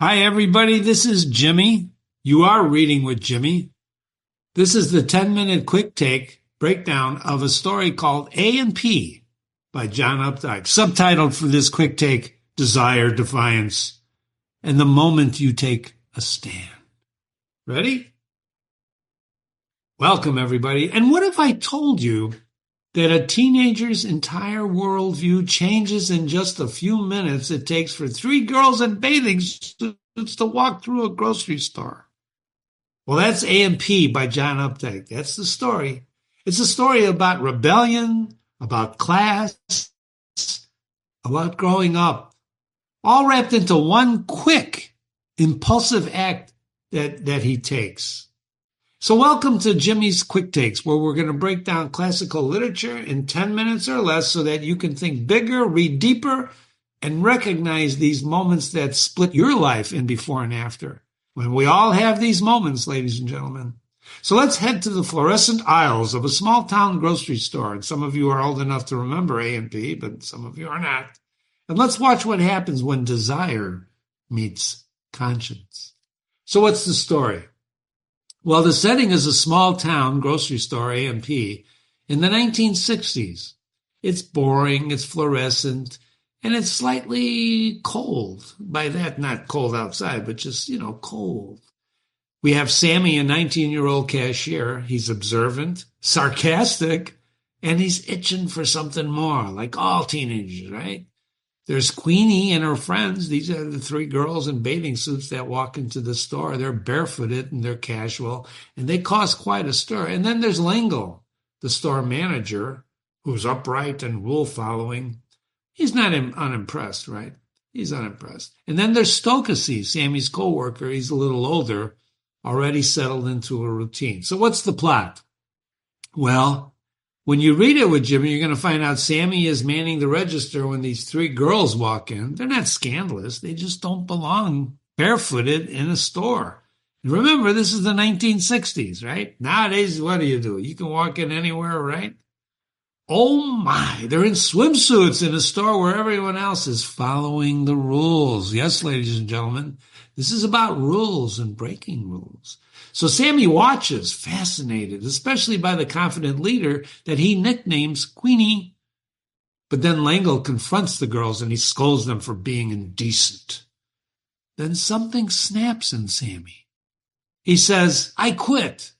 Hi, everybody. This is Jimmy. You are reading with Jimmy. This is the 10-minute quick take breakdown of a story called A and P by John Updike. Subtitled for this quick take, Desire, Defiance, and the Moment You Take a Stand. Ready? Welcome, everybody. And what if I told you that a teenager's entire worldview changes in just a few minutes it takes for three girls in bathing suits to walk through a grocery store? Well, that's A&P by John Updike. That's the story. It's a story about rebellion, about class, about growing up, all wrapped into one quick, impulsive act that he takes. So welcome to Jimmy's Quick Takes, where we're going to break down classical literature in 10 minutes or less so that you can think bigger, read deeper, and recognize these moments that split your life in before and after. When we all have these moments, ladies and gentlemen. So let's head to the fluorescent aisles of a small-town grocery store. And some of you are old enough to remember A&P, but some of you are not. And let's watch what happens when desire meets conscience. So what's the story? Well, the setting is a small-town grocery store, A&P, in the 1960s. It's boring, it's fluorescent, and it's slightly cold. By that, not cold outside, but just, cold. We have Sammy, a 19-year-old cashier. He's observant, sarcastic, and he's itching for something more, like all teenagers, right? There's Queenie and her friends. These are the three girls in bathing suits that walk into the store. They're barefooted and they're casual, and they cause quite a stir. And then there's Langle, the store manager, who's upright and rule-following. He's not unimpressed, right? He's unimpressed. And then there's Stokely, Sammy's co-worker. He's a little older, already settled into a routine. So what's the plot? Well, when you read it with Jimmy, you're going to find out Sammy is manning the register when these three girls walk in. They're not scandalous. They just don't belong barefooted in a store. And remember, this is the 1960s, right? Nowadays, what do? You can walk in anywhere, right? Oh my, they're in swimsuits in a store where everyone else is following the rules. Yes, ladies and gentlemen, this is about rules and breaking rules. So Sammy watches, fascinated, especially by the confident leader that he nicknames Queenie. But then Langle confronts the girls and he scolds them for being indecent. Then something snaps in Sammy. He says, "I quit."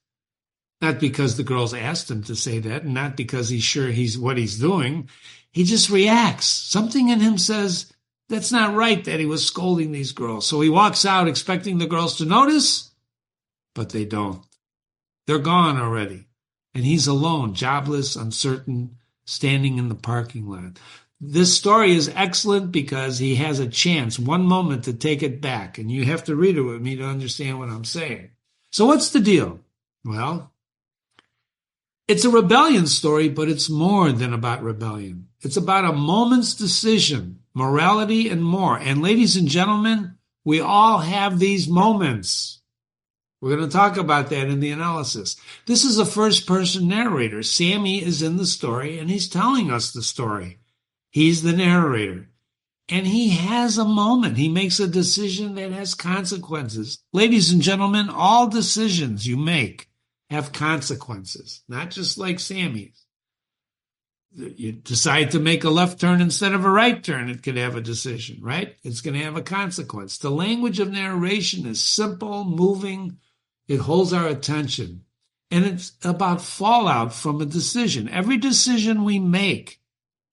Not because the girls asked him to say that, and not because he's sure he's what he's doing. He just reacts. Something in him says, that's not right that he was scolding these girls. So he walks out expecting the girls to notice, but they don't. They're gone already. And he's alone, jobless, uncertain, standing in the parking lot. This story is excellent because he has a chance, one moment, to take it back. And you have to read it with me to understand what I'm saying. So what's the deal? Well, it's a rebellion story, but it's more than about rebellion. It's about a moment's decision, morality, and more. And ladies and gentlemen, we all have these moments. We're going to talk about that in the analysis. This is a first-person narrator. Sammy is in the story, and he's telling us the story. He's the narrator. And he has a moment. He makes a decision that has consequences. Ladies and gentlemen, all decisions you make have consequences, not just like Sammy's. You decide to make a left turn instead of a right turn, it could have a decision, right? It's going to have a consequence. The language of narration is simple, moving. It holds our attention. And it's about fallout from a decision. Every decision we make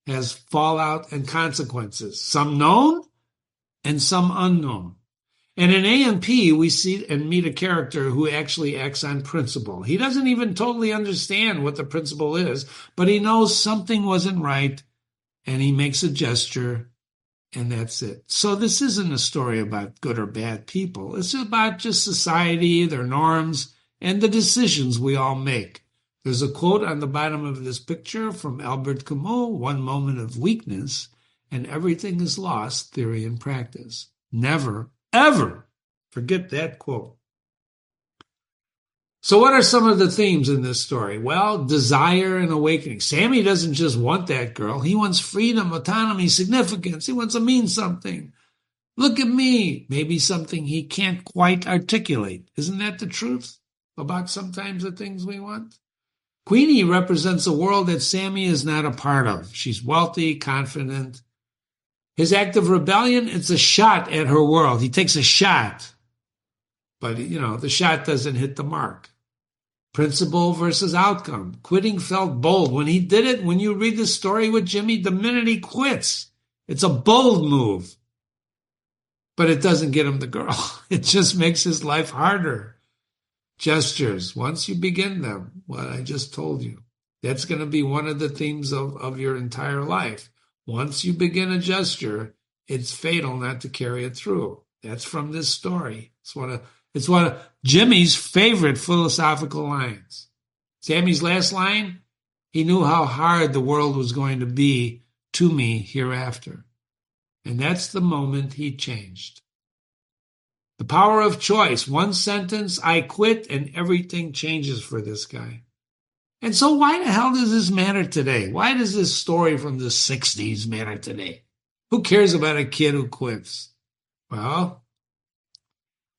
has fallout and consequences, some known and some unknown. And in A&P, we see and meet a character who actually acts on principle. He doesn't even totally understand what the principle is, but he knows something wasn't right, and he makes a gesture, and that's it. So this isn't a story about good or bad people. It's about just society, their norms, and the decisions we all make. There's a quote on the bottom of this picture from Albert Camus, "One moment of weakness, and everything is lost, theory and practice." Never ever forget that quote. So what are some of the themes in this story? Well, desire and awakening. Sammy doesn't just want that girl. He wants freedom, autonomy, significance. He wants to mean something. Look at me. Maybe something he can't quite articulate. Isn't that the truth about sometimes the things we want? Queenie represents a world that Sammy is not a part of. She's wealthy, confident. His act of rebellion, it's a shot at her world. He takes a shot, but, the shot doesn't hit the mark. Principle versus outcome. Quitting felt bold. When he did it, when you read the story with Jimmy, the minute he quits, it's a bold move. But it doesn't get him the girl. It just makes his life harder. Gestures, once you begin them, what I just told you, that's going to be one of the themes of your entire life. Once you begin a gesture, it's fatal not to carry it through. That's from this story. It's one of Jimmy's favorite philosophical lines. Sammy's last line, he knew how hard the world was going to be to me hereafter. And that's the moment he changed. The power of choice. One sentence, I quit, and everything changes for this guy. And so why the hell does this matter today? Why does this story from the 60s matter today? Who cares about a kid who quits? Well,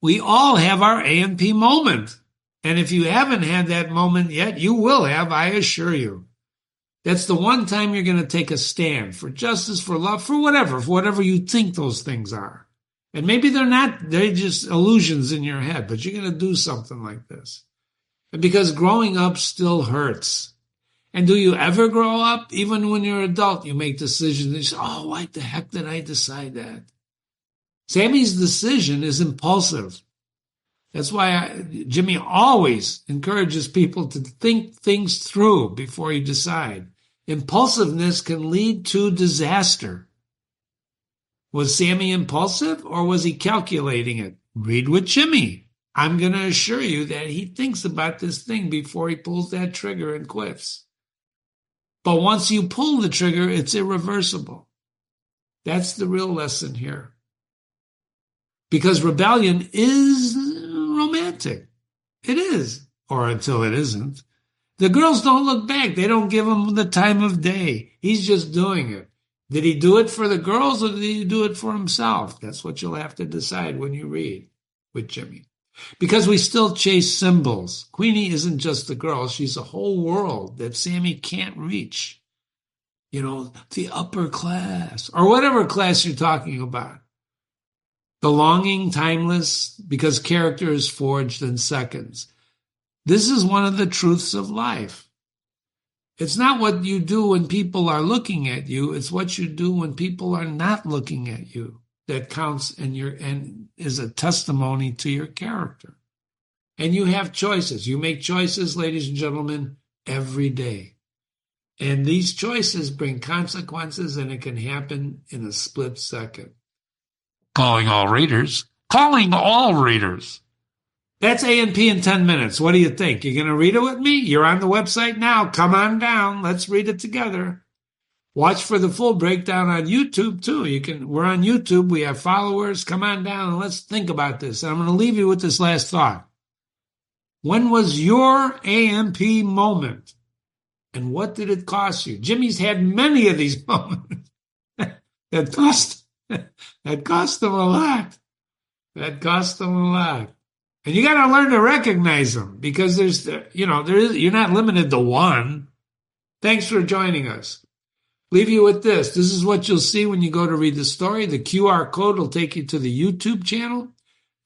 we all have our A&P moment. And if you haven't had that moment yet, you will have, I assure you. That's the one time you're going to take a stand for justice, for love, for whatever you think those things are. And maybe they're just illusions in your head, but you're going to do something like this. And because growing up still hurts. And do you ever grow up? Even when you're an adult, you make decisions and you say, oh, why the heck did I decide that? Sammy's decision is impulsive. That's why Jimmy always encourages people to think things through before you decide. Impulsiveness can lead to disaster. Was Sammy impulsive or was he calculating it? Read with Jimmy. I'm going to assure you that he thinks about this thing before he pulls that trigger and quits. But once you pull the trigger, it's irreversible. That's the real lesson here. Because rebellion is romantic. It is. Or until it isn't. The girls don't look back. They don't give him the time of day. He's just doing it. Did he do it for the girls or did he do it for himself? That's what you'll have to decide when you read with Jimmy. Because we still chase symbols. Queenie isn't just a girl. She's a whole world that Sammy can't reach. The upper class or whatever class you're talking about. The longing, timeless, because character is forged in seconds. This is one of the truths of life. It's not what you do when people are looking at you. It's what you do when people are not looking at you that counts and is a testimony to your character. And you have choices. You make choices, ladies and gentlemen, every day. And these choices bring consequences, and it can happen in a split second. Calling all readers. That's A&P in 10 minutes. What do you think? You're going to read it with me? You're on the website now. Come on down. Let's read it together. Watch for the full breakdown on YouTube, too. We're on YouTube. We have followers. Come on down and let's think about this. And I'm going to leave you with this last thought. When was your A&P moment? And what did it cost you? Jimmy's had many of these moments. That cost him a lot. And you got to learn to recognize them because you're not limited to one. Thanks for joining us. Leave you with this. This is what you'll see when you go to read the story. The QR code will take you to the YouTube channel.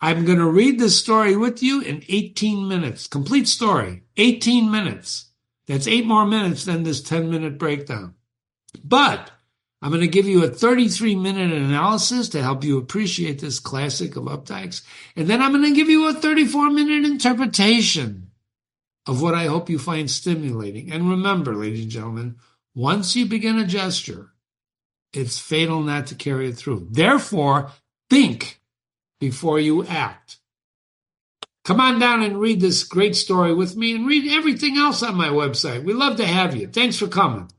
I'm going to read this story with you in 18 minutes. Complete story, 18 minutes. That's 8 more minutes than this 10-minute breakdown. But I'm going to give you a 33-minute analysis to help you appreciate this classic of Updike's. And then I'm going to give you a 34-minute interpretation of what I hope you find stimulating. And remember, ladies and gentlemen, once you begin a gesture, it's fatal not to carry it through. Therefore, think before you act. Come on down and read this great story with me and read everything else on my website. We love to have you. Thanks for coming.